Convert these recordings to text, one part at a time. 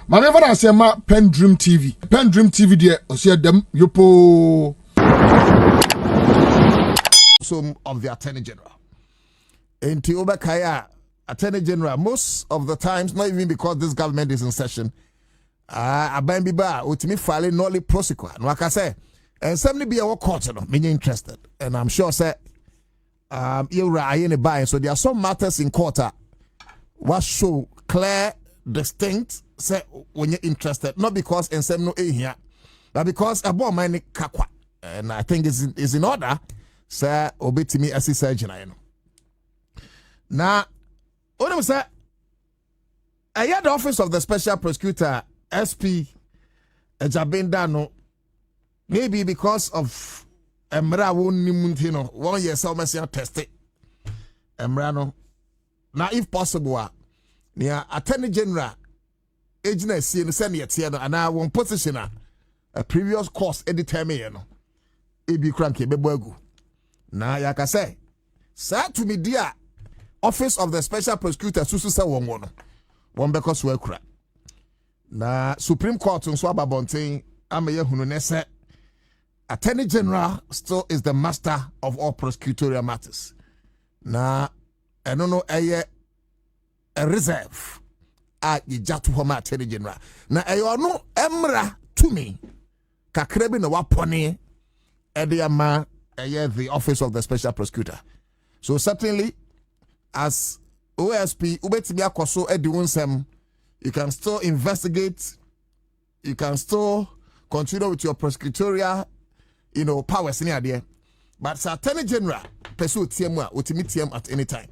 My never say ma PENDREAM TV. PENDREAM TV there, osia dem yopo. Some of the Attorney General. In Tioba Kaya, Attorney General, most of the times, not even because this government is in session, Abambi Ba, Utimi Fale, Noli Prosequa. No, like I say, and somebody be our court, me interested. And I'm sure, say, you're right, so there are some matters in court what show clear, distinct, say, when you're interested, not because in some no here, but because about my kakwa. And I think is in order, say, obey to me as a surgeon, I know. Now, what I'm saying, I had the office of the special prosecutor, SP, Ejabendano, maybe because of Emra Wunimuntino, 1 year so messy tested. Emrano. Now, if possible, near Attorney General, agency in the Senate, and I won't position a previous course editor, it be cranky, bebogu. Now, like I say, sad to me, dear. Office of the Special Prosecutor susu se won because we kura na Supreme Court nso ababonten amaye hunu ne se Attorney General still is the master of all prosecutorial matters na eno no eye a reserve a yijatu homa Attorney General na eyo no emra to me kakra bi na wapone e de ama eye the Office of the Special Prosecutor. So certainly as OSP, you can still investigate, you can still continue with your prosecutorial, powers in there. But Attorney General, pursue TMA, ultimate TM at any time.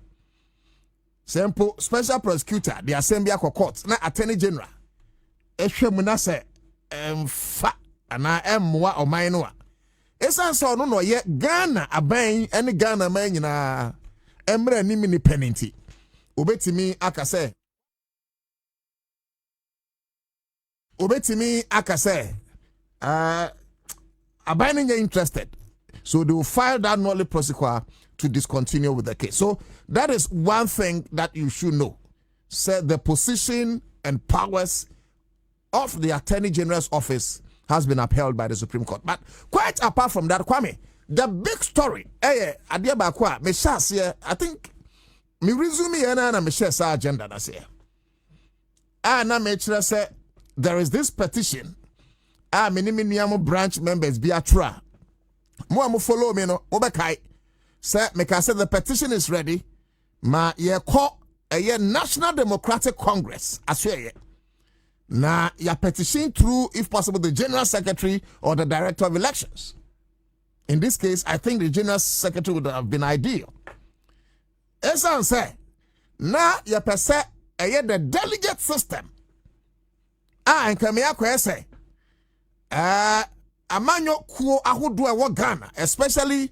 Simple special prosecutor, the assembly court, na Attorney General. Munase, fa, ana mwa o mainoa. Esa so no ye Ghana aban any Ghana man na. Emre ni mini penalty. Obetimi akase. Abiding interested. So they will file that nullity prosequa to discontinue with the case. So that is one thing that you should know. Say the position and powers of the Attorney General's office has been upheld by the Supreme Court. But quite apart from that, Kwame, the big story, I think me resume na me share sa agenda na say. Na me say there is this petition. Minimum branch members be atra. Mo follow me no obekai. Say me can say the petition is ready. Ma ye call a National Democratic Congress aswe. Na ya petition through, if possible, the General Secretary or the Director of Elections. In this case, I think the General Secretary would have been ideal. Esan say, na ya pese the delegate system. And kamea kwe say, amanyo kuo ahudu ewo Ghana, especially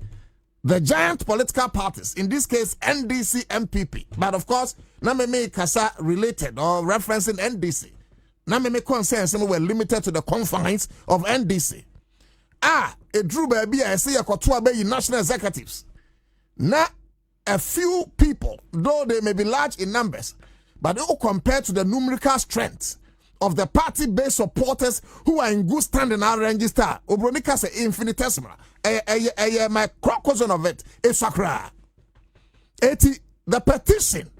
the giant political parties. In this case, NDC, MPP. But of course, na me kasa related or referencing NDC. Na me concerns were limited to the confines of NDC. It drew baby, I say, a national executives. Now, a few people, though they may be large in numbers, but compared to the numerical strength of the party-based supporters who are in good standing and register, Obronika say infinitesimal. My crocodile of it is sakra. The petition.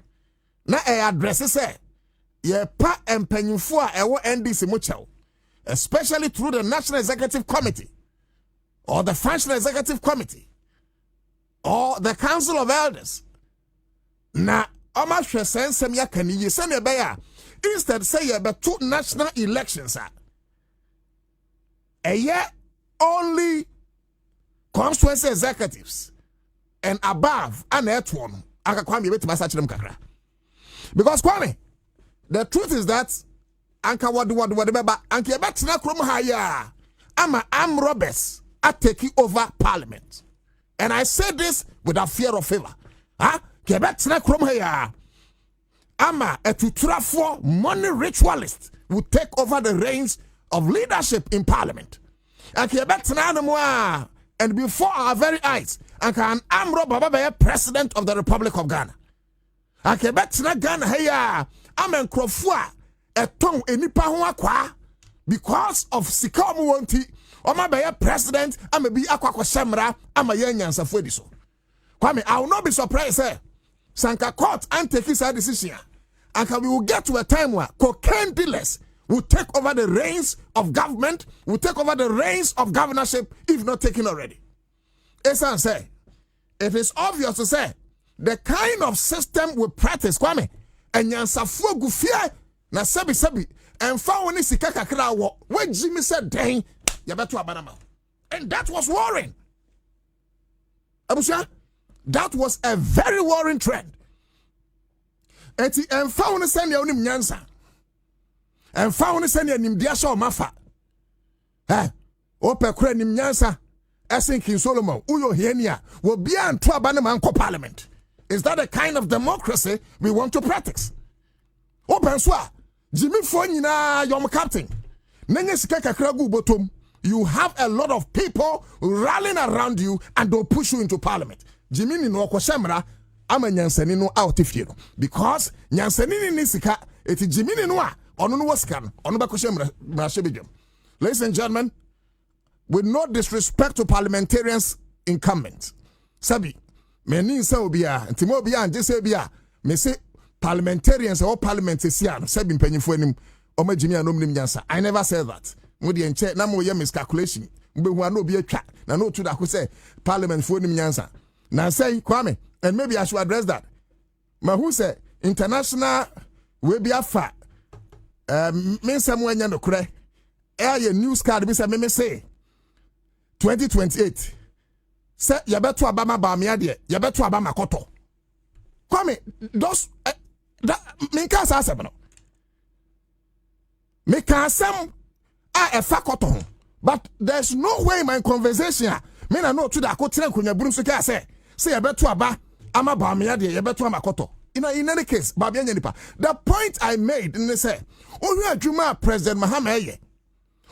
Now, addresses say, ye pa empenyufua ewo NDC muchao, especially through the National Executive Committee, or the Functional Executive Committee, or the Council of Elders. Na omashwe sensem ya kaniye sene beya. Instead say ye be two national elections only constituency executives and above and at one. Akakwami beti masachilem kakra. Because Kwame, the truth is that anka wadu beba anka betina krom haya ama armed robbers are taking over parliament. And I say this without fear of favor. Kebetina krom haya ama a tutrafo money ritualist will take over the reins of leadership in parliament. And before our very eyes, an armed robber be president of the Republic of Ghana. And Ghana haya amen krofua a tongue enipa ho akwa because of sika omo wonti oma be president ama bi akwakọ semra ama ye nyansafo edi so. Kwame, I will not be surprised Sanka court and take his decision. And we will get to a time where cocaine dealers will take over the reins of government, will take over the reins of governorship, if not taken already. Esan say, it is obvious to say, the kind of system we practice, Kwame, and yansafo gufie na sebi, and found when sika kakra wo, when Jimmy said, dang, you better abanama. And that was worrying. Abusha, that was a very worrying trend. Eti emfa woni sene onim nyansa. Emfa woni sene nim dia sha o mafa. O pe kura nim nyansa. Esen King Solomon, uyo hienia, wo bia anto aba ne man ko parliament. Is that the kind of democracy we want to practice? O penso a Jimmy fo nyina yom captain. Nenye sika kakra gu botom. You have a lot of people rallying around you and they'll push you into parliament. Jimmy ni no kwashemra ama nyansani no out fie no because nyansani ni sika eti Jimmy ni no a ono no wasika no ono ba kwashemra na shebedwam. Ladies and gentlemen, with no disrespect to parliamentarians incumbents, sabi meni nsa obi a ntimo obi a nje se bia me say parliamentarians or parliament sia no sabi mpanyifo anim o ma Jimmy anom nim nyansa. I never said that. Mo de enche na mo ye miscalculation mbe hu an obi atwa na no to da ko say parliament fo nim nyansa. Now say Kwame, and maybe I should address that. Ma who say international we be afa me somewhere nya no kure e news card be say me say 2028 say ya beto abama ba me ade ya beto abama koto. Kwame, those that me can say asem no. Me can asem a fa koto. But there's no way in my conversation me na no to da ko tire nkonya buru so ka say you better aba ama ba me ade you better amakoto. In any case, babia nyanipa. The point I made in say, ohu adwuma President Mahama ye.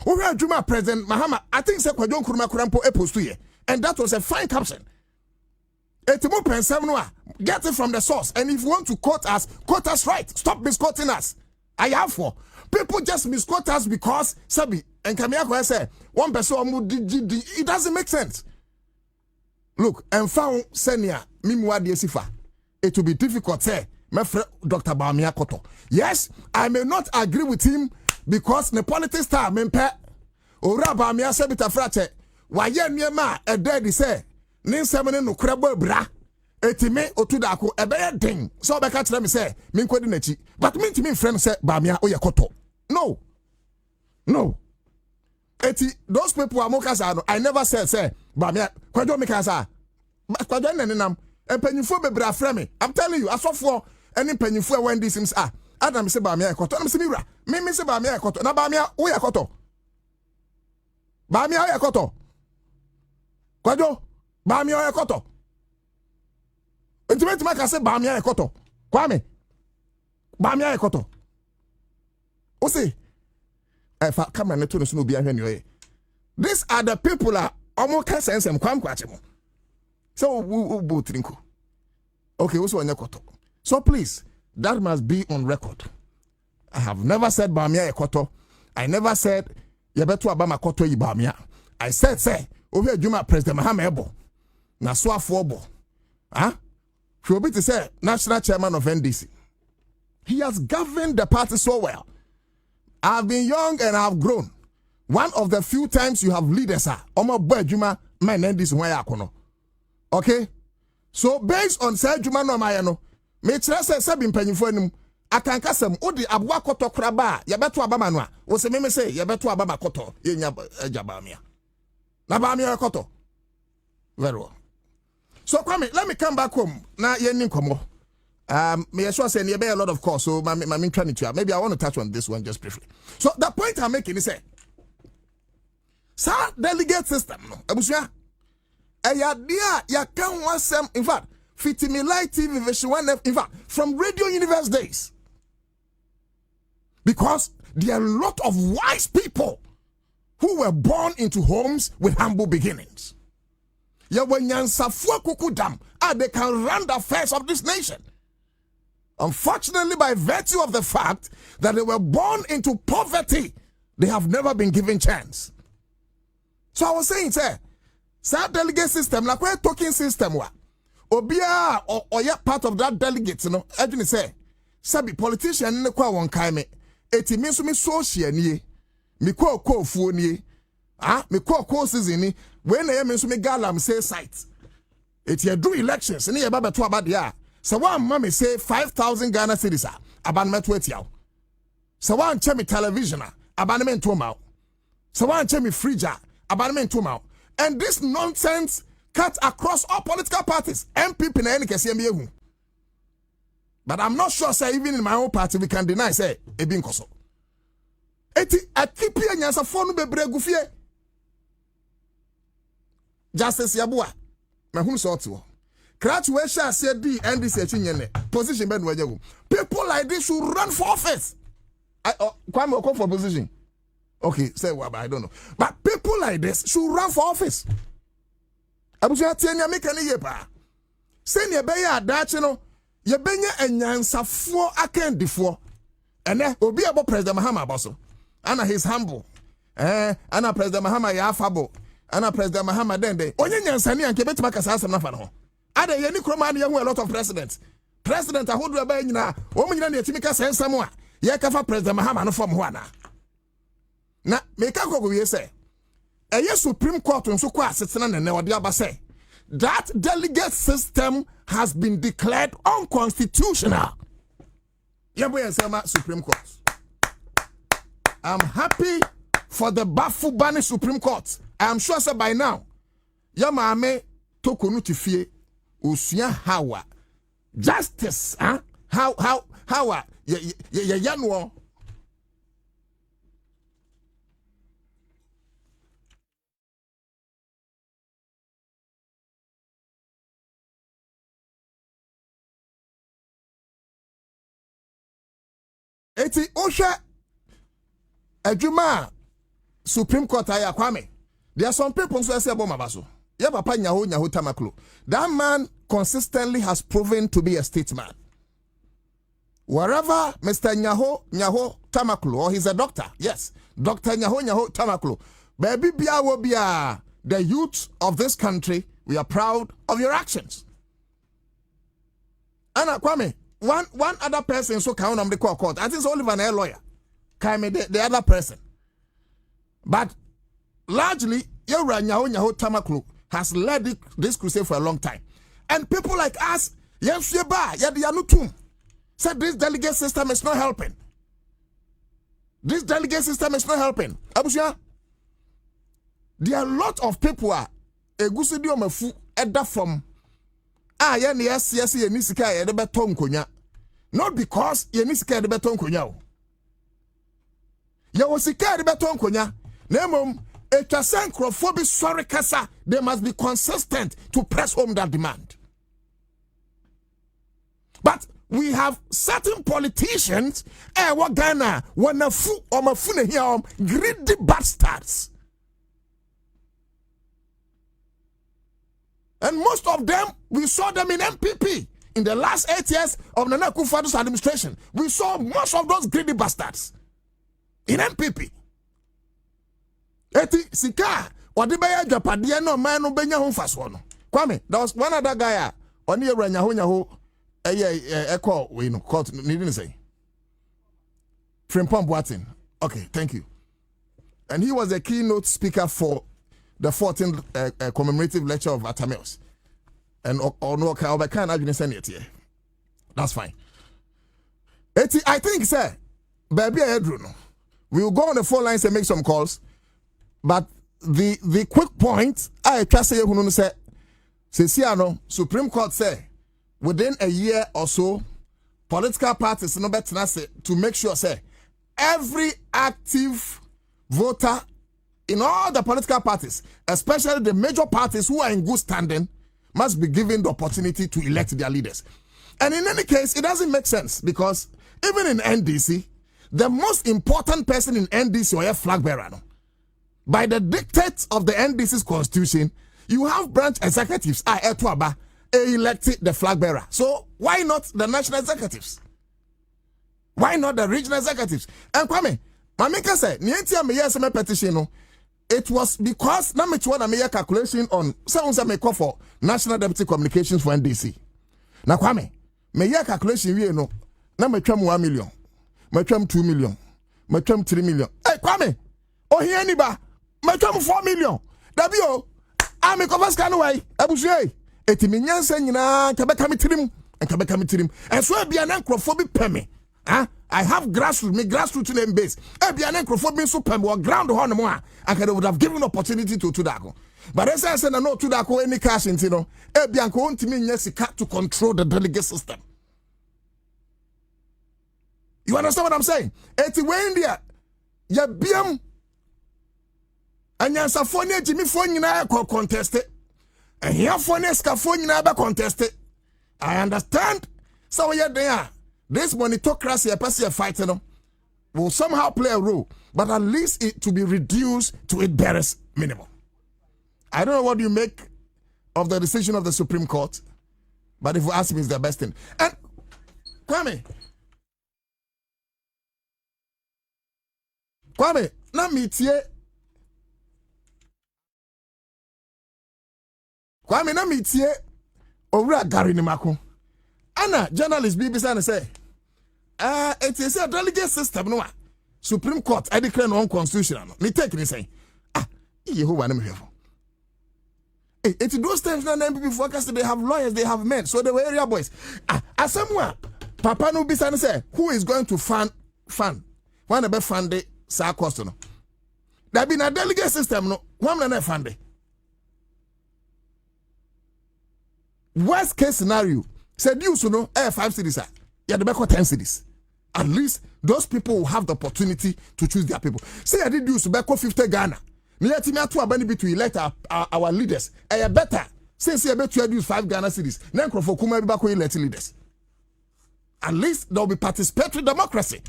Ohu adwuma President Mahama, I think say kwadon kuruma kurampo epost ye. And that was a fine caption. Etimo pensem no a, get it from the source. And if you want to quote us right. Stop misquoting us. I have for people just misquote us because sabi and Kamiako say one person it doesn't make sense. Look, and found senior Mimwa de Sifa. It will be difficult, say, my friend Dr. Bamia Koto. Yes, I may not agree with him because the politics star mempe Ora Bamia Sabita Frate. Why yema a daddy say, Nin Semen no crabo bra. Etime Otudako, a bad thing. So I can't let me say, Minquadinechi. But mean to me, friend said Bamia Oyakoto. No. Eti, those people are mokasano. I never said, say, Bamia, Quadro Mikasa. Quadran and Nam, and Pennyfo Bebra Frame. I'm telling you, I saw for any Pennyfo when these things are. Adam say Bamia Koto, I'm Simira. Mimi say Bamia Koto, na Bamia Oyakoto. Bamia Oyakoto. Quadro, Bamia Oyakoto. Intimate Maka say Bamia Koto. Kwame, Bamia Koto. Ose. Come and let us know behind you. These are the people that almost can sense them. So we both drink. Okay, also on your koto. So please, that must be on record. I have never said Bamia Ekoto. I never said Yabetu Abama Koto Ibamia. I said, say, over Juma President Mahama Ebo. Na so afobo. She will be to say national chairman of NDC. He has governed the party so well. I've been young and I've grown. One of the few times you have leaders are Omo Boy Juma man NDC Wayakono. Okay? So based on say Juma no Mayano, me try say sabin panyifo anum akanka sam odi abwa koto kraba ya beto abama no a wo se me say ya beto abama koto ye nya ajabamia. Na bamia koto. Very well. So Kwame, let me come back home. Na ye nin komo. Me sure say there be a lot of course, so my maybe I want to touch on this one just briefly. So the point I'm making is say, sir, delegate system no. Abusia, dia ya can wasem. In fact, Fitimi Light TV version 1. In fact, from Radio Universe days, because there are a lot of wise people who were born into homes with humble beginnings. Ya wanyansa fuwa kukudam, they can run the affairs of this nation. Unfortunately, by virtue of the fact that they were born into poverty, they have never been given chance. So I was saying, sir, delegate system, like we're talking system, Obia or yet part of that delegate, you know, I didn't say, Sabi politician in the kwa one kaime, eti means me social ni, me ko fu ni, me ko season when I means me galam say site. Eti ya do elections, ni ya baba to about ya. So one mommy say 5,000 Ghana cedis, abandonment wait yaw. So one chemi television, abandonment to mouth. So one chemi fridge, abandonment to mouth. And this nonsense cut across all political parties. MPP na any KCMBU. But I'm not sure, say, even in my own party, we can deny, say, a being koso. Eti, a keep here, nyasa phone be bregufie. Justice Yabua. Mahum sortu. Cratch where shall say D and this position ben wajagu. People like this should run for office. Kwame come for position. Okay, say what, I don't know. But people like this should run for office. Abuja tienya make any yepa. Say ye be ya dachi no, ye benye enyansafo akendifo. Ene obi abo President Mahama boso. Ana he's humble. Ana President Mahama ya afabo. Ana President Mahama dende. Onye nyansani anke betima kasa asem na fa no. Ada ye ni kroma na a lot of presidents. President ahodo aba nyina, o mu nyina na yetimi kasa ensam a, ye kafa President Mahama no fom ho ana. Na meka kogo we say a Supreme Court nso kwa asetena ne ode aba say that delegate system has been declared unconstitutional. Yebo yesema Supreme Court. I'm happy for the Bafu Bani Supreme Court. I'm sure say by now yamame tokonu tifie usua hawa justice how yanwo. Eti osha adwuma Supreme Court aya kwame. There are some people who say about mabaso. Ya papa nyaho tamaklo. That man consistently has proven to be a statesman. Wherever Mr. Nyaho Tamaklo, or he's a doctor, yes, Dr. Nyaho Tamaklo, baby bia will be the youth of this country. We are proud of your actions. Anna Kwame, one other person so count on the court. I think it's only a lawyer. Kwame, the other person. But largely, Nyaho Tamaklo has led this crusade for a long time. And people like us, said this delegate system is not helping. This delegate system is not helping. Abusia, there are a lot of people a gusidio mafu eda from yes yenisika ye de beton konya. Not because yenisika de beton konya. Ye wosika de beton konya. Nemom etwasenkrofo sorry kasa, they must be consistent to press home that demand. But we have certain politicians, what Ghana, greedy bastards. And most of them, we saw them in MPP. In the last 8 years of Nana Akufo-Addo's administration, we saw most of those greedy bastards in MPP. Eti sika wadibaya japadia no man no benya ho faso no. Kwame, there was one other guy oni nyaho echo we no court didn't say. Frimpong Boateng. Okay, thank you. And he was a keynote speaker for the 14th commemorative lecture of Atameos. And that's fine. Eti, I think, sir, baby, we will go on the phone lines and make some calls. But the quick point, I trust you say, Supreme Court say, within a year or so, political parties no better to make sure say every active voter in all the political parties, especially the major parties who are in good standing, must be given the opportunity to elect their leaders. And in any case, it doesn't make sense because even in NDC, the most important person in NDC or a flag bearer. By the dictates of the NDC's constitution, you have branch executives elected the flag bearer. So why not the national executives? Why not the regional executives? And Kwame, Mamika said, Nientia me yes me petition no. It was because na me chwa na me calculation on someone me call for National Deputy Communications for NDC. Na Kwame, me calculation we no. Na me twam 1 million. Me twam 2 million. Me twam 3 million. Hey Kwame, oh here ni ba. Me twam 4 million. Dabi o. A me cover scan way. Abusue. Eti me nyansa nyina ka beka me tirim. Enka beka me tirim. Enso bia na nkrofo bi peme. I have grassroots name base. Ebiane nkrofo bi so peme or ground ho no mo a. I would have given opportunity to Tudako. But as I said, no Tudako any cash into no. Ebianko ontimi nya sika to control the delegate system. You understand what I'm saying? Eti we India ya biam anyansa fo ne Jimmy fo nyina contest it. And here for Neska phone nyina contest it. I understand. So yeah there. This monitocracy a person fighting will somehow play a role, but at least it to be reduced to its barest minimum. I don't know what you make of the decision of the Supreme Court, but if you ask me, it's the best thing. And Kwame, na mitie. Kwame na mitie Owura Gary Nimako. Anna journalist BBC and say, it is a delegate system no. Supreme Court I declare unconstitutional. Me take me say, Yehovah na me here for. It's those times na MPP forecast they have lawyers, they have men, so they were area boys. Asemwa Papa no bisa and say, who is going to fund? One be fund the sa cost no. There be na delegate system no. One na fund it. Worst case scenario, said you so no 5 cities are. Yeah, the back 10 cities. At least those people will have the opportunity to choose their people. Say I did use back 50 Ghana. Let me to ability to elect our leaders. Better. Since you bet you use 5 Ghana cities. Then for Kuma back elect leaders. At least there will be participatory democracy.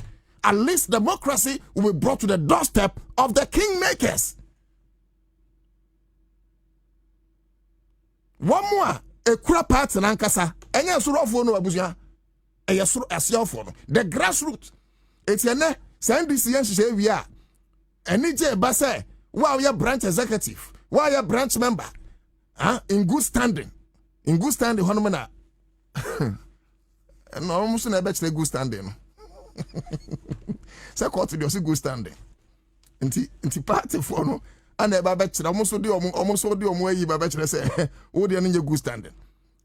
At least democracy will be brought to the doorstep of the kingmakers. One more. A crap parts and ankasa. Enya suro for no abusia. Eya suro asia for no. The grassroots. It's ene send this yen say we are. Eni je ba say why we are branch executive. Why you branch member? In good standing. In good standing hono na. No almost na bet good standing. Say court dey good standing. Nti party for no. And the Babach almost so the way Babach say, oh, they are good standing.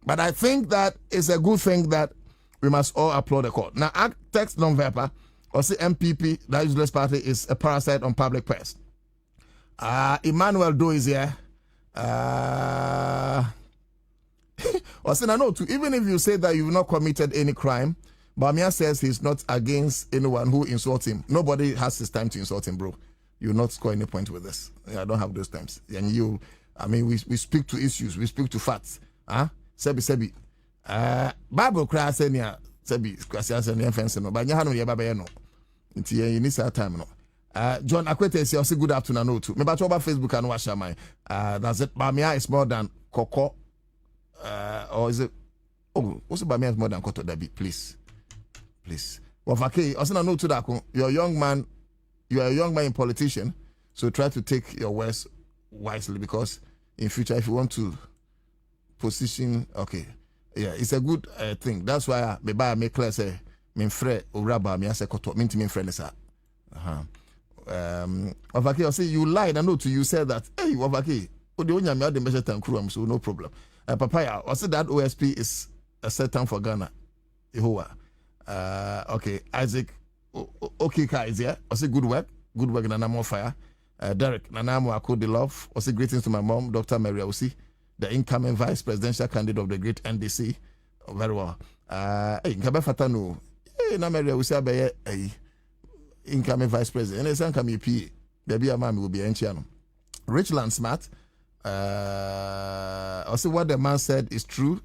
But I think that it's a good thing that we must all applaud the court. Now, act text non-verpa, or say MPP, that useless party, is a parasite on public purse. Emmanuel Do is here. Or say, no, too, even if you say that you've not committed any crime, Bamia says he's not against anyone who insults him. Nobody has his time to insult him, bro. You will not score any point with this. I don't have those times. And you, I mean, we speak to issues, we speak to facts. Sebi. Bible cry say near Sebi, Kwasia say near fence no, but you have no yaba no. You need that time no. John Akwete say also good afternoon no too. Me about Facebook and watch my. That's it. Bamia is more than Koko. Or is it? Oh, also Bamia is more than Koto Dabi. Please. Wafake, also no to that. You're a young man. You are a young man and politician, so try to take your words wisely because in future, if you want to position, okay, yeah, it's a good thing. That's why I make clear say, "Min frère uraba mi ase koto min ti min frère nesa." Wafake, I say you lied. I know to you said that. Hey, Wafake, odi onya mi ade measure tankuru so no problem. Papaya, I said that OSP is a set time for Ghana. Yehowa. Okay, Isaac. Okay, is here. I say good work, Nanamo Fire. Derek Nanamo Akodi Love. I say greetings to my mom, Dr. Mary Osi, the incoming vice presidential candidate of the great NDC. Very well. Hey, Nkabe Fatanu. Hey, na Mary Osi abe incoming vice president. And it's incoming PA. Baby, mama will be enchiano. Richland Smart. I say what the man said is true.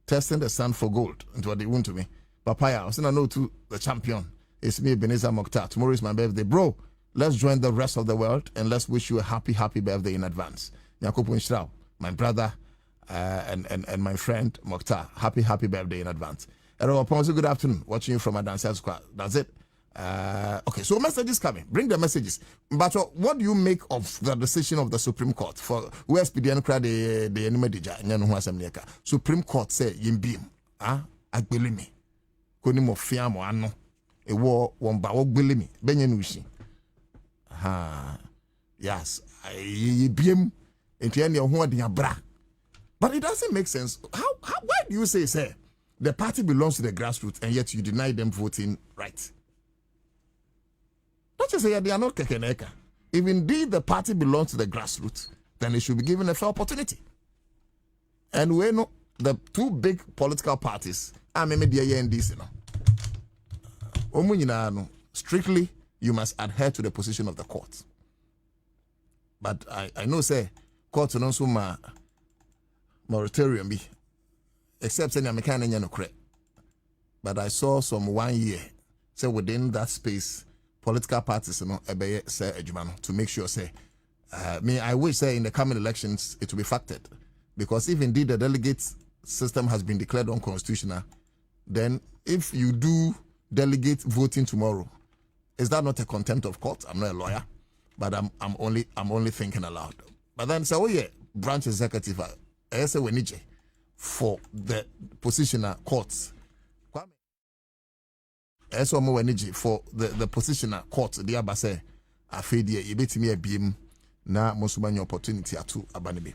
Testing the sun for gold. Into what they want to me. Papaya. I say no to the champion. It's me, Ebenezer Mokhtar. Tomorrow is my birthday. Bro, let's join the rest of the world and let's wish you a happy birthday in advance. Yakubu Nshirao, my brother and my friend Mokhtar. Happy birthday in advance. Good afternoon. Watching you from Adansia Square. That's it. Okay, so messages coming. Bring the messages. But what do you make of the decision of the Supreme Court for USPDN crowd the enemy dija? Supreme Court say yimbim. Agbelimi. Koni mo fiamo ano. Ewo womba wo gbelimi. Benye nushi. Yes. Yimbim. Entiani ho adi abra. But it doesn't make sense. Why do you say the party belongs to the grassroots and yet you deny them voting rights? Don't you say they are not kekeneka? If indeed the party belongs to the grassroots, then it should be given a fair opportunity. And we know the two big political parties are media and this, strictly you must adhere to the position of the court. But I know say court no so moratorium be except saying I'm kind of correct. But I saw some 1 year say within that space political parties say to make sure say I wish say in the coming elections it will be factored, because if indeed the delegate system has been declared unconstitutional, then if you do delegate voting tomorrow, is that not a contempt of court? I'm not a lawyer, but I'm only thinking aloud. But then say branch executive for the positional courts. For the positional court, the abase afedie yebetimi abiem na mosubanya opportunity atu abanebe.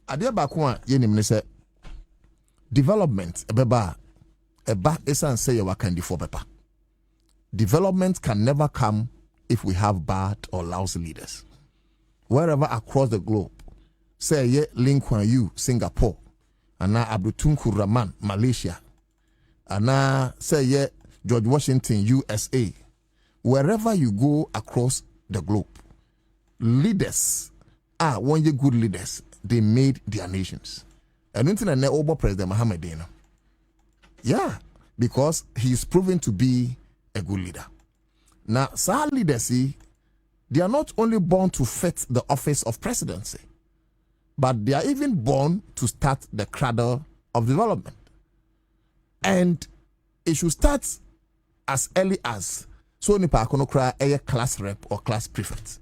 Ade ba ko a yenim ne se development eba esan say you can for papa. Development can never come if we have bad or lousy leaders. Wherever across the globe, say ye Lee Kuan Yew Singapore, ana Abdul Rahman Malaysia, ana say ye George Washington USA, wherever you go across the globe, leaders are one year good leaders. They made their nations. And until over President Mohammed Dino. Yeah, because he is proven to be a good leader. Now, some leaders, they are not only born to fit the office of presidency, but they are even born to start the cradle of development. And it should start as early as so nipa akonokra a class rep or class prefect.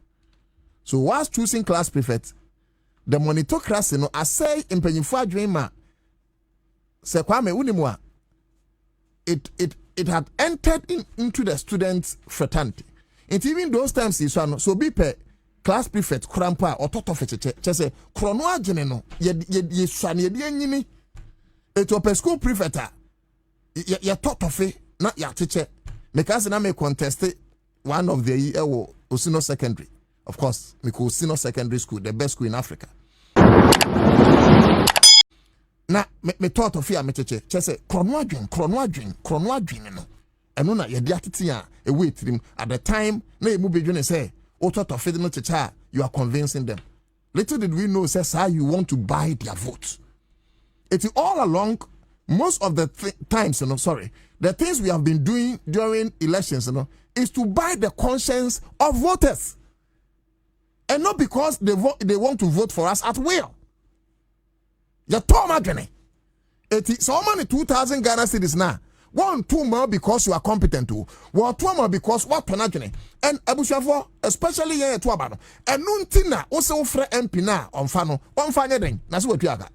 So whilst choosing class prefect, the monitocracy no asay impanyimfo adwenma se kwame unimwa it had entered into the students fraternity. And even those times is so be per class prefect krampa or toto feche say krono adwene no ye swane ye nyini eto per school prefect ye toto fe na ya teacher because na me contest one of the Osino Secondary. Of course, because Osino Secondary School, the best school in Africa. Na me thought of fear me teacher say krono adwin no. Eno na ye dia tete a e wait him at the time na e mu bedwene say o thought of no teacher, you are convincing them. Little did we know says how you want to buy their vote. It's all along most of the times, the things we have been doing during elections, is to buy the conscience of voters. And not because they want to vote for us at will. You told me, it's so many 2,000 Ghana cedis now. 1-2 more because you are competent to. 1-2 more because what penagene. And Abushafo, especially here to Abano. And Nuntina also for MP na on Fano. On Fanyading. That's what you are.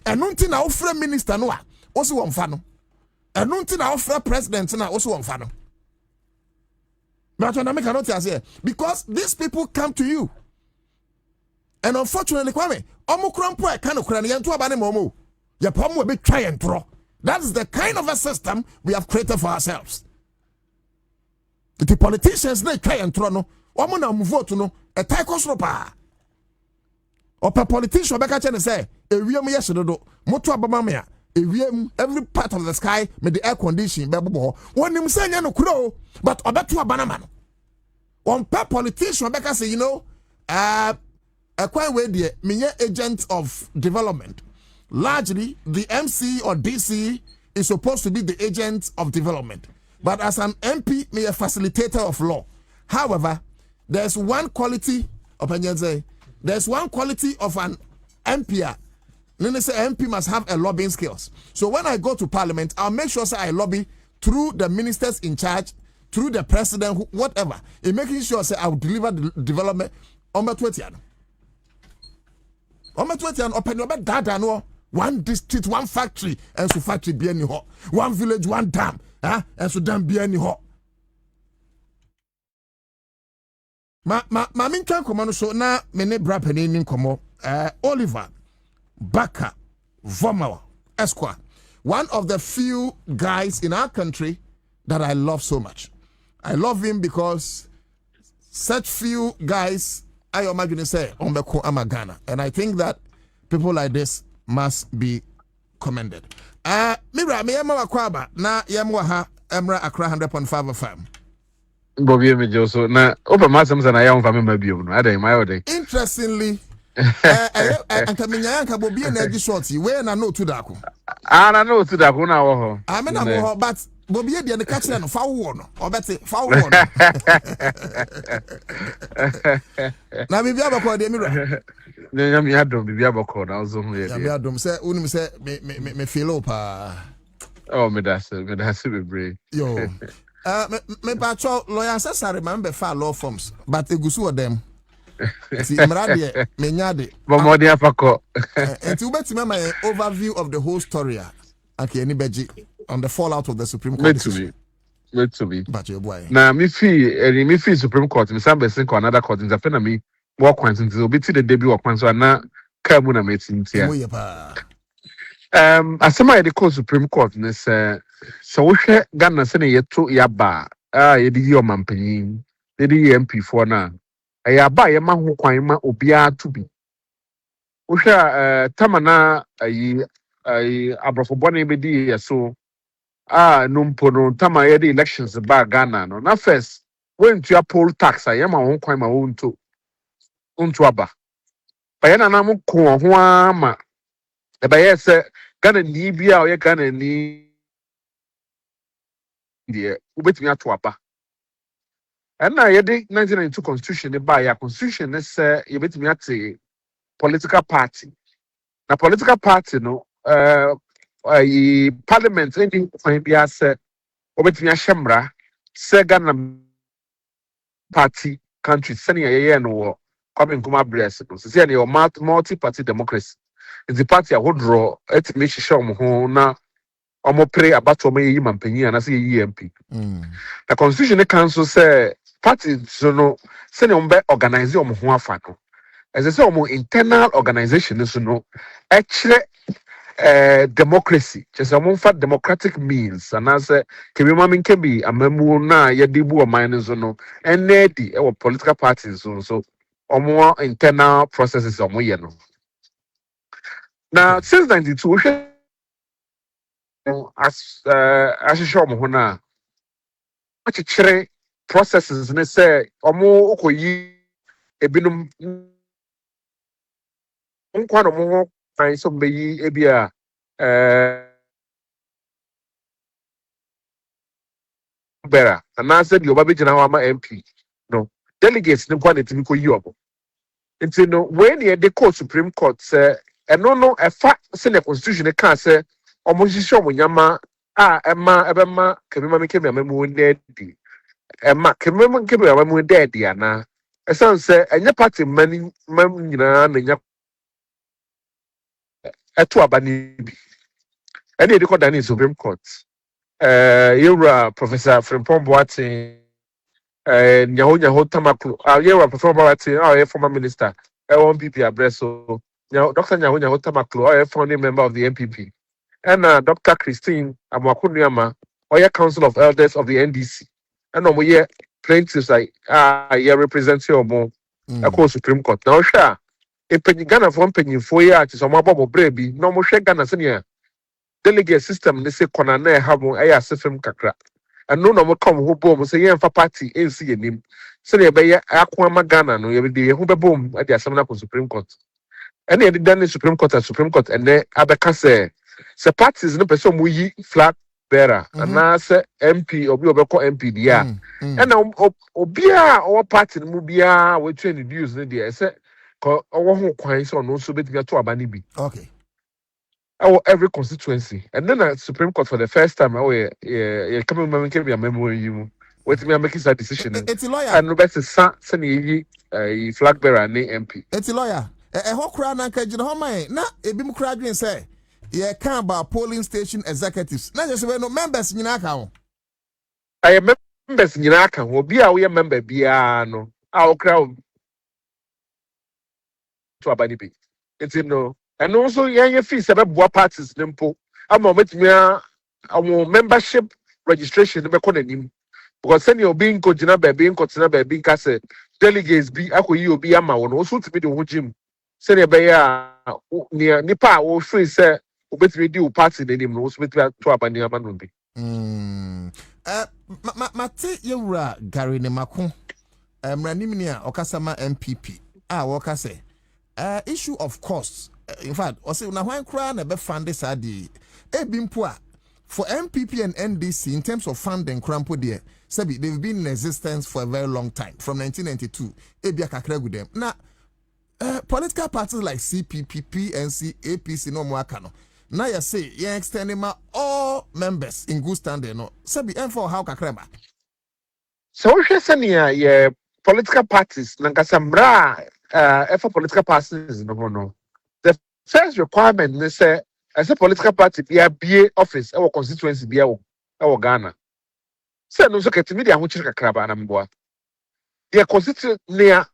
And Nuntina offer minister noa also on Fano. And Nuntina offer president na also on Fano. But I cannot say because these people come to you. And unfortunately, Kwame, Omukrampo kind of Kranian to Abane Momo. Your problem will be try and throw. That is the kind of a system we have created for ourselves. The politicians they try and throw no. Omuna vote no. A taiko slopa. Or per politician back and say, a real me yesterday do. Motu abamamia. Every part of the sky with the air conditioning. One him say no crow, but obetu abanaman. One per politician back and say, a quite way the mere agent of development. Largely, the MC or DC is supposed to be the agent of development. But as an MP, me a facilitator of law. However, there's one quality of an MP Then say MP must have a lobbying skills. So when I go to Parliament, I'll make sure I lobby through the ministers in charge, through the president, whatever. In making sure I will deliver the development on my 20th. On my 20th, open your data no. One district, one factory, and so factory be any hot. One village, one dam, and so dam be any hot. Ma min twan komo so na me ne bra panin komo Oliver Baka Vomawa Esquire, one of the few guys in our country that I love so much. I love him because such few guys I imagine say Ombeko Amagana, and I think that people like this must be commended. Mira me yama wakwaba na yamwa ha Emra Accra 100.5 FM. Bobby Mejoso na open masam na ya mfa mema biom no adai my ode. Interestingly, anka menya anka Bobby na agi short we na no to dako. Na no to dako na wo ho. Me na wo ho, but Bobby de na catch no fa wo no. Obete fa wo no. Na bibia abako de mira. Na mi adom bibia abako na ozo hu ye. Mi adom say unim say me feel pa. Oh me that's be brave. Yo. Me patrol lawyer says I remember far law firms, but the gusu of them. See, Mradi, Menyade. Bomodi afako. And to bet my overview of the whole story. Okay, anybody on the fallout of the Supreme Court. Wait to me. But your boy. Now, me fee Supreme Court. Me sambe senko another court. Me zapena me walk kwanti. Obi ti the debut walk kwanti. So na kamu na meeting tia. Asema ya the court Supreme Court ne se wohwe Ghana se ne yeto yaba yedi yi omampanyin yedi yi MP for na yaba ye ma ho kwan ma obia to bi wohwe tamana ayi abrofo bone bedi ye so no mpo no tama yedi elections ba Ghana no na first when to poll tax ye ma ho kwan ma wonto aba ba ye na na mo ko ho ama eba ye se Ghana ni bia o ye Ghana ni die ubetimi ato aba na ye de 1992 constitution ne ba ya constitution ne say ye betimi ate political party na political party no parliament any kwan bia say obetimi ahemra say Ghana party country sani ye no wo kwame nkuma bless no say ne multi party democracy. The party a wodro etimi hihye ho na omopre abato omayi mampanyi na say MP. The constitution council say party so no say ne ombe organize ho afa no. As say omo internal organization so no e kire democracy. Just omo democratic means and as kemi mamin kebi amamu na yedi bu oman so no enedi e political parties so omo internal processes omo ye no. Now, since 92, as show me na much chere processes ne say omo okoyi ebinum nkwa no mo kan so meyi ebia bera na say the oba gina wa ma MP no delegates ne kwa na timi ko yi obo nti no when the court Supreme Court say no efa se the constitution can say omo hihye omo nyama ebema kemema mekemi amamu ndedi kemema kemema amamu ndedi ana esan say enye party mani nyina na nya eto abani bi ene e record in Supreme Court yura Professor Frimpong Boateng nyaho tamaklo yura Professor Boateng former minister NPP abreso Dr. Nyaho Tamaklo, founding member of the NPP, and Dr. Christine Amwakunyama, Council of Elders of the NDC, and we plaintiffs like represent you more Supreme Court. Now, sure, if Ghana from Penny 4 years is a mobile baby, no more share Ghana senior delegate system, they say Konane have a system kakra. And no more come who boom say, yeah, for party, ain't seeing him. So they be Aquama Ghana, no, you be who boom at the Assembly Supreme Court. And they done the Supreme Court and then Abeka say parties no person we flag bearer and now say MP Obeko MP dia and obia or party no bia we train the news there say ko owo ho kwan so no so betimi to abani bi okay every constituency. And then at Supreme Court for the first time, coming a memory you wait me making that decision. It's a lawyer. And Robert send flag bearer and MP. It's a lawyer. A whole crowd and catching home. Now, a bim crowd and say, yeah, can't about polling station executives. Not just when no members in account. I am members in Iraq will be our member Biano. Our crowd to a body. It's no. And also, young fees about what parties nimpo. I'm a membership registration because send your being coaching being cassette delegates be you be a man also to be the gym. Send a bear near Nipa or free say obey do party the name was with to a banana manundi. Mate Yura Gary Nemako Ranimia Okasama MPP. Waka say issue of costs. In fact, also now when crown a be funded sadi bimpua for MPP and NDC in terms of funding crampo there. Sabi they've been in existence for a very long time from 1992. Ebia kakra with them. Now political parties like CPP, PNC, APC no more kano. Now you say you extending my all members in good standing no. Sabi for how kakra ba. So we say political parties nankasambra for political parties no. The first requirement they say as a political party be a BA office or constituency be a Ghana. Say no so get media who chika kraba na mboa. The constituent near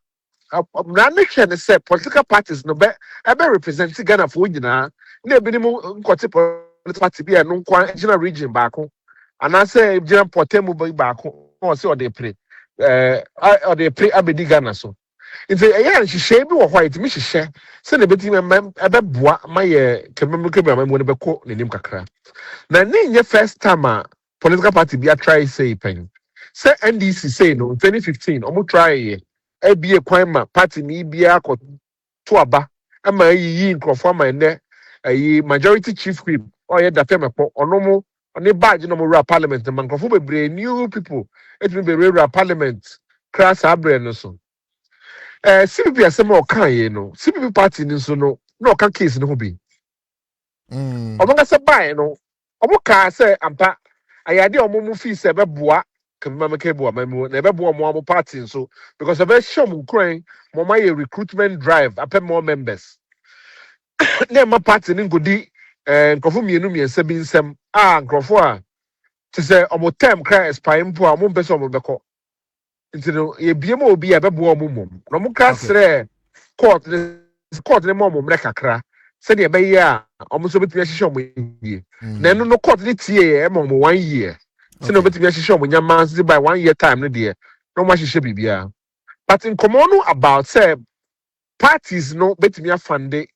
na say political parties no be represent Ghana for nyina na bi ni mu kwoti political party be no kwa regional region baako. And I say general portemu baako no say o dey pray abedi Ghana so. Nti eya nhihye bi wo hɔ itimi hyehyɛ sɛ na beti ɛbɛboa maye kememekebia mo ne bɛkɔ nenim kakra na ne nye first time a political party bi try say pen sɛ NDC say no 2015 omo try ebie kwan ma party ni bia akɔ to aba ama yi nkrofo ama ne ayi majority chief whip oyɛ dafemekɔ ɔno ne badge no mo ra parliament man nkrofo bebre new people etimi be ra parliament class abre no so. CPP asema okan no CPP party ni so no na okan case no ho bi omonga se bai no omoka se ampa ayade omomu fi se beboa kemma mekebo amamu na beboa mo party so because of shom nkran mo my recruitment drive apem more members na ma party ni ngodi nkofo mienu miensa bi nsem nkofo a te se omo term cry expire mpo a mo mpese omo beko. Into ye be mo be a bebo mum. No mo ka sre court ne mo kakra. Said ye be ya almost betimi ahihye mo yie. Na no court ne tie e mo 1 year. Se no betimi ahihye mo nyama by 1 year time no de. No mo ahihye bibia. But in common about say parties no betimi afande.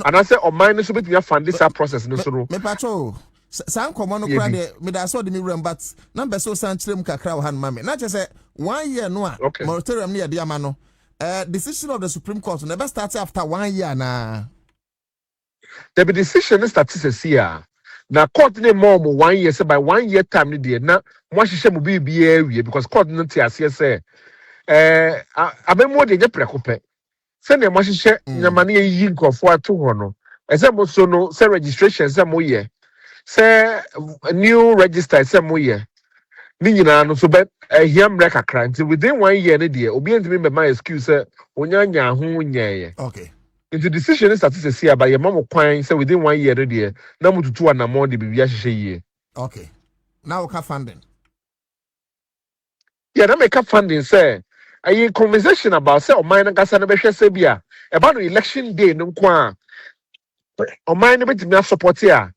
And I say o mine no so betimi afande this process no so no. Me patrol San common no crowd me da so de me rem but number so san chirem kakra wo han mame na say 1 year no a moratorium ne de ama no decision of the Supreme Court never started after 1 year na the decision statistics here na court ne more 1 year say by 1 year time ne de na mo hihye mo bibia wie because court no tie ase say abemo de je prekope say na mo hihye nyama ne yi nkofo ato ho no ese mo so no say registration say mo ye say new register say mo ye ni nyina no so be hiam kakra until within 1 year ne de obi ntimi be my excuse say onyanya ho nyeye okay into decision statistics here by your mom kwan say within 1 year ne de na mututu anamo de bibia hyehyɛ yie okay now ka funding na make funding say a conversation about say o mine gasa na be hwɛ say bia about no election day no kwa o mine be timi support here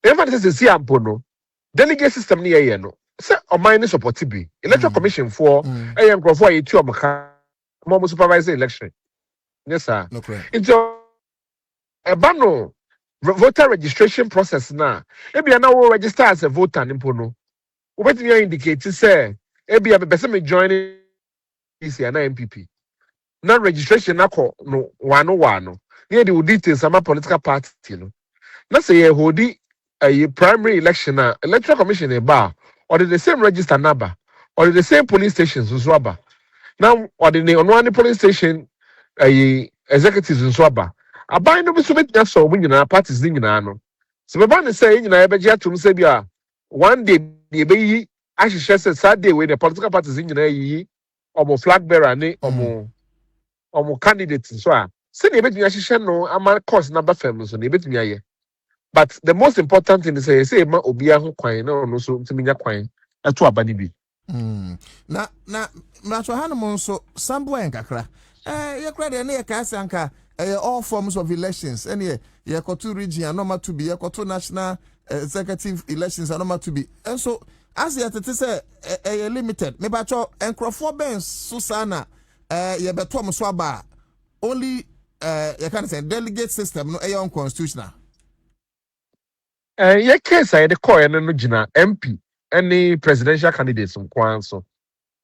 even this is ampo no delegate system ni ye no say o mine support bi electoral commission for nkrofo a yetu omka mo supervise election yes sir no correct into no voter registration process na ebia na wo register as a voter nimpo no wo betimi indicate say ebia be person me join PC na MPP na registration na ko no wano near the details ama political party no na say ye hodi a primary election na electoral commission e ba or the same register number or the same police stations nso aba now or the ono any police station executives nso aba aban no bi so betnya so mu nyina parties ni nyina no se beba ne say nyina ebeje atum se bia one day the ebeyi ahihye se Saturday we the political parties nyina yi omo flag bearer ni omo candidate so a se ne ebetumi ahihye no ama course na ba fam so ne ebetumi aye but the most important thing is say ma obi aho kwan na ono so ntimi nya kwan eto abani bi na macho hanom so sambo enkakra ye kra de na ye ka sanka all forms of elections any ye koto region normal to be ye koto national executive elections normal to be and so as yet it is limited me bacho enkrofo ben so sana ye betom so aba only you can say delegate system no unconstitutional ye case I the call no gina MP any presidential candidates on kwan so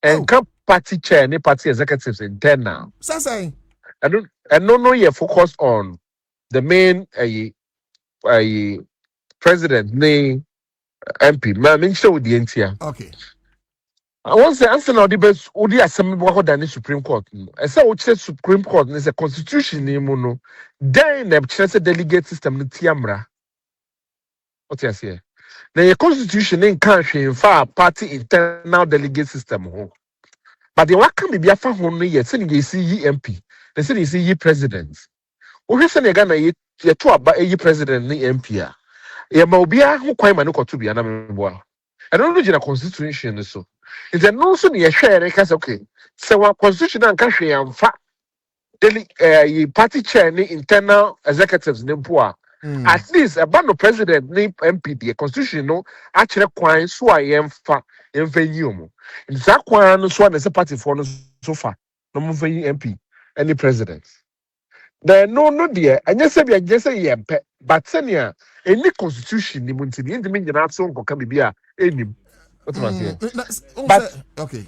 and party chair any party executives internal say and no you focus on the main president ne MP ma me show the entia okay I want to answer now the best odi asem bo than the Supreme Court no e say o chere Supreme Court is a constitution ni mu no then na chere say delegate system no tiamra what you say the constitution in country in far party internal delegate system ho but the waka be afa ho no ye say you see MP they say you see president o hwe say na Ghana ye to aba president ni MP a ye ma obi a ho kwan ma no koto bia na mebo a I don't know the constitution so it's a no so ye hwere ka say okay so one constitution an ka hwe amfa party chair ni internal executives ni mpo a at least a band of president ni MP the constitution no actually kwan so a yemfa yium in that kwan no so na say party for no so far no mo fa MP any president then no there anya say bia je say yempe but senia any constitution ni muntini indi nyina so nkoka bibia enim what am I saying but okay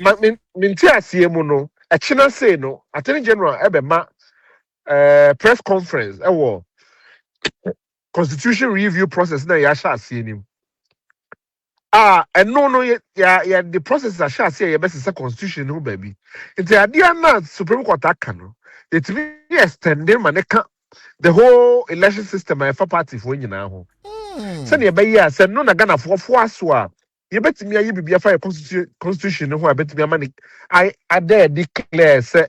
minti asiemu no a china say no attorney general ebema press conference constitution review process na ya sha asie nim and no ya the process a sha asie ya best constitution no baby nti ade na Supreme Court aka no it be extending maneka the whole election system for party for nyina ho say na be ya say no na Ghana for aso a ye betimi ayi bibia fa constitution no ho betimi amani I dare declare say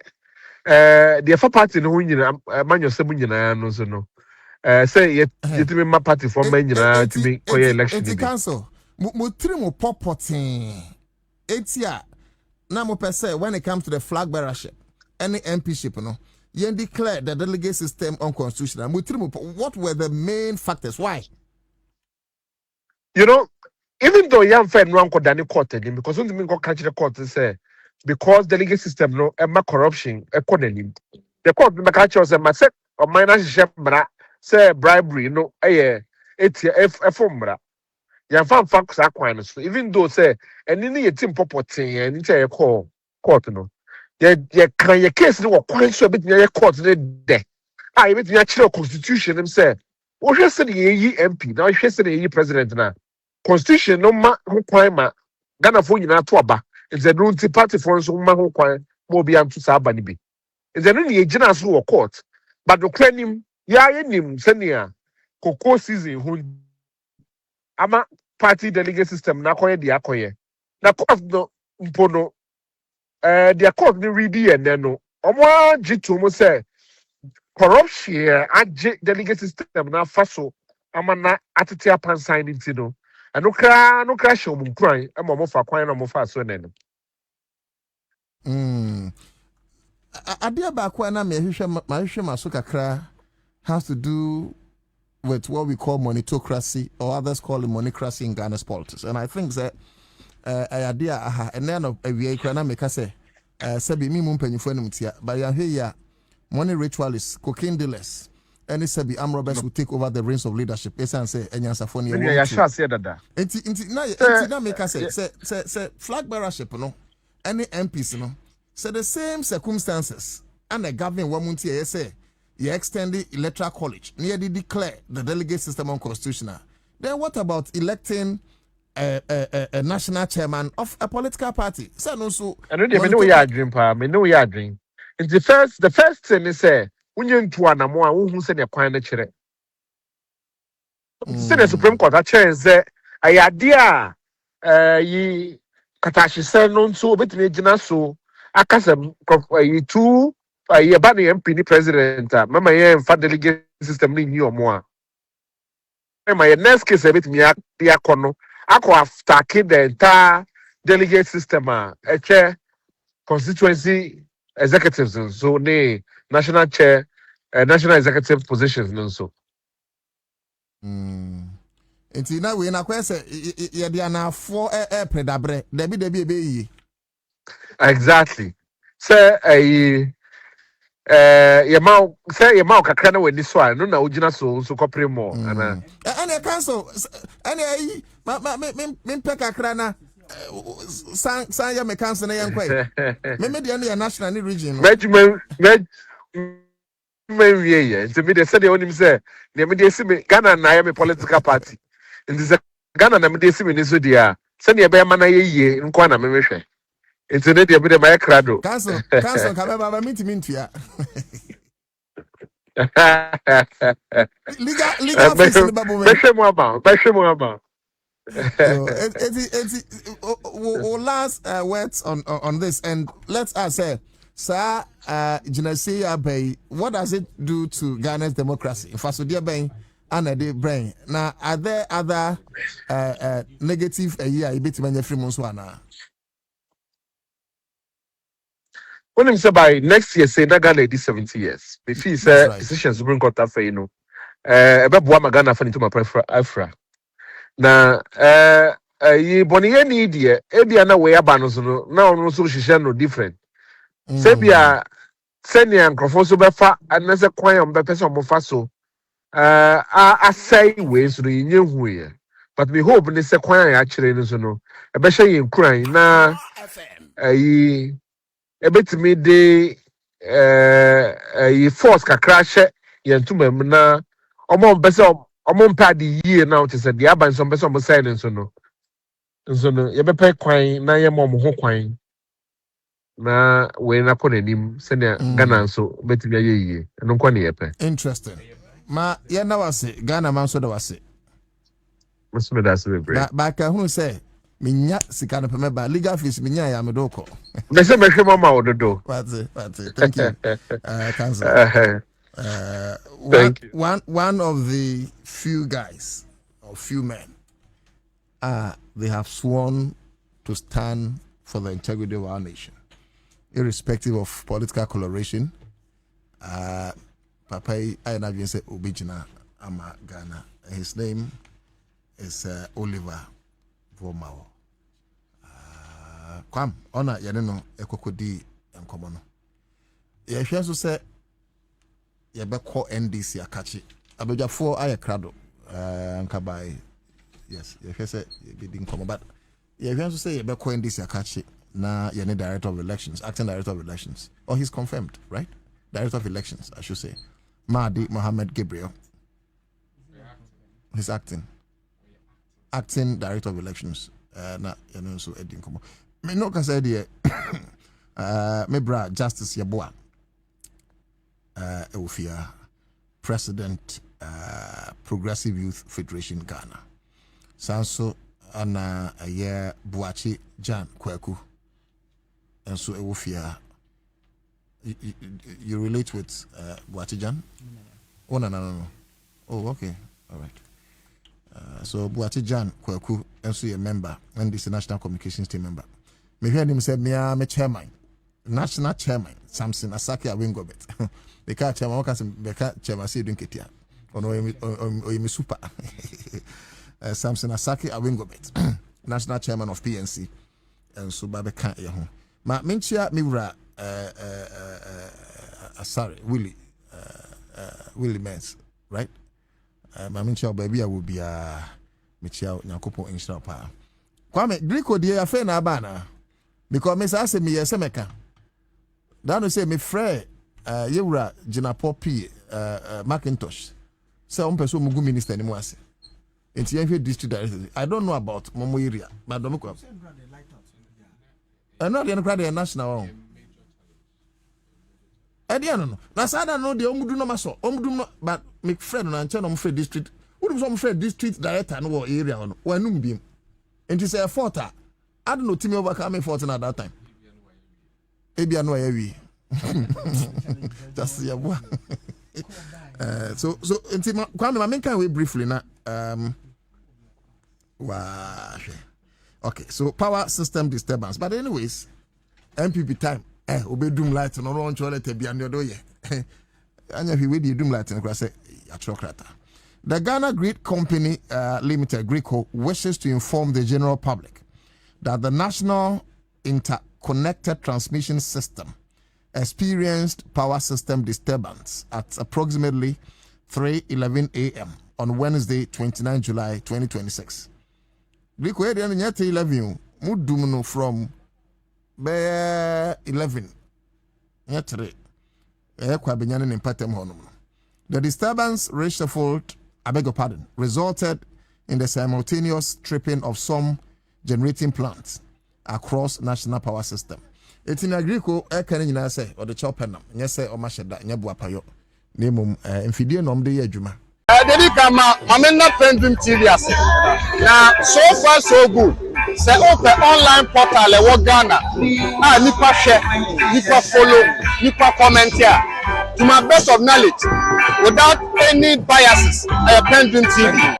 the for party no ho nyina manyosem nyina no so no say you me my party for me nyina to be koye election ni council mo tiri mo popotin etia na mo pese when it comes to the flag bearership any MPship no you declare the delegate system unconstitutional mo tiri mo what were the main factors why you know even though you have no anko dani court again because when me go catch the court say because delegate system no e ma corruption e konanim the court me catch us say say o minor shebra say bribery no etia efomra ya fan sa kwan so even though say eni ne yetim popotin eni che call court no ye kan ye case no kwan so bit ye court ne de ye bit ya kire constitution him say wo hwe se ye yi MP na wo hwe se ye yi president na constitution no ma ho kwan ma Ghana fo nyina to aba is a no party for so ma ho kwan mo bi am to sa aba ni bi is a no ye gina so wo court but the claim ya yenim senia koko season hu ama party delegate system na koye dia koye na court no mpono dia court ni ready and then no omo agitu mo say corruption age delegate system na faso ama na atete apansan nti no no kra show mu kran ama mo fa kwan na mo fa so nene adia ba kwa na me hwehwe maso kakra has to do with what we call monetocracy, or others call it monocracy in Ghana's politics. And I think that idea and then a we can make us say sabi mi mumpenyi for mutia but ya here money ritualists, cocaine dealers, any sabi armed robbers will take over the reins of leadership. Esa say enyansa for ni ya sure say dada enti na make us say flag bearership no any MPs no say the same circumstances and the government wamunti say you extend the electoral college near the declare the delegate system unconstitutional. Then what about electing a national chairman of a political party? So no so I know we are dream pa me know we are dream. It's the first thing is say unye ntu anamo a wo hu se ne kwan na kire se the Supreme Court a chenze ayade a yi katahye no nso obetime gina so akasa yi tu ye ba ne MP ni president a mama ye mfa delegate system ni nyi omo a mama ye next case obetime ya kono akọ after the entire delegate system a constituency executives so ne national chair national executive positions no so enti na we na kwese ye dia na for predabre debi yi exactly say ye ma kakra na wani so a no na ogina so kopre mo ana ene council ene yi me kakra na san ya me council na yan kwai me de na national ni region me wie ye nti me de say de onim say ne me de si me Ghana na ya me political party nti say Ghana na me de si me ni so dia say ne be ma na ye yie nko na me hwe nti ne de me de ma krado council ka be baba mintia legal fix the babu me behwe mo aba last words on this, and let's say, sir, what does it do to Ghana's democracy? In fact, dear Bay, and the brain. Now, are there other negative year a bit many free months one? When him say by next year, say that Ghana is 70 years. If he say decisions Supreme Court after you know, about Buama Ghana for into my Afra. Na yi boniye ni die ebia na we aba no so no na ono so hihye no different sebia senia nkrofo so befa anase kwan am be pese am fa so asai we so yin huye but we hope ni se kwan ya kire ni so no e be hye yin kuran na yi ebetimi de yi force kakra hye yentumam na omo pese omo mpade yie na o say dia ban so pese omo say ni so no ye be pe kwan na ye mom ho kwan na we na konanim se ne Ghana so betimi ye yie eno kwa ne ye pe interesting ma ye na wase Ghana man so da wase musu da se be ba ka hu say minya sika no pe me ba legal fees minya ya me do ko me se me hwe mama ododo pati thank you council one of the few guys or few men they have sworn to stand for the integrity of our nation, irrespective of political coloration. Papa, I have say Obijina Ama Ghana. His name is Oliver Vomao. Kwam, ona yaneno ekokodi enkomono. Ye hwe so say ye be call NDC akachi. Abeja for aye krado nkabai. Yes, ye hwe say be din komo but ye hwe so say ye be call NDC akachi na ye ne director of elections, acting director of elections. Or he's confirmed, right? Director of elections, I should say. Mahdi Mohammed Gabriel. He's acting director of elections. Na you know so edin komo. Me no can say the me bra Justice Yeboah Eufia, President Progressive Youth Federation Ghana. Sanso ana aye Buachi Jan Kweku. And so Eufia, you relate with Buachi Jan? Oh no. Oh okay, all right. So Buachi Jan Kweku also a member and this national communications team member. Me hear him say me chairman, national chairman Samson Asaki Awingobet. The car chairman the car chairman say doing ketia. Or super. Samson Asaki Awingobet, national chairman of PNC, and so Babe can't ya home. Ma minchia miura sorry Willie Mens, right? My minchia baby I will be Michia Nyakopo Inshra Pa. Kwame Drico dear affair na bana. Because Miss Ase me Semeka. That will say me frère Yura Jinapo P Macintosh. Say on person mugu minister anymore. It's your district director. I don't know about Momo area, but don't go. And not the national. no. Na sada no de omudu no maso. Omudu no but make friend na nche no mfred district. Who do some friend district director no area no. Wanum biem. Enti say effort I don't know team overcome effort at that time. Ebia no ayewi. Just ya so enti kwame ma menka we briefly na okay, so power system disturbance. But anyways, MPP time. Obedum light no run chole te bia ndodo ye. Anya fi we di dum light no say atrokrata. The Ghana Grid Company Limited, GRICO, wishes to inform the general public that the National Interconnected Transmission System experienced power system disturbance at approximately 3:11 a.m. on Wednesday, 29 July 2026. GRICO area nyate 11 mudum from 11 nyatre kwa benyane ne patem honum. The disturbance reshuffled, I beg your pardon, resulted in the simultaneous tripping of some generating plants across national power system. It's in agrico can you say or the chopenam, yes, or mashada, nyabuapayo, nemum, infidie nom de yajuma. Amena PENDREAM TV ase. Now, so far so good. Say open online portal e wo Ghana. Nipa share, nipa follow, nipa comment here. To my best of knowledge, without any biases, PENDREAM TV.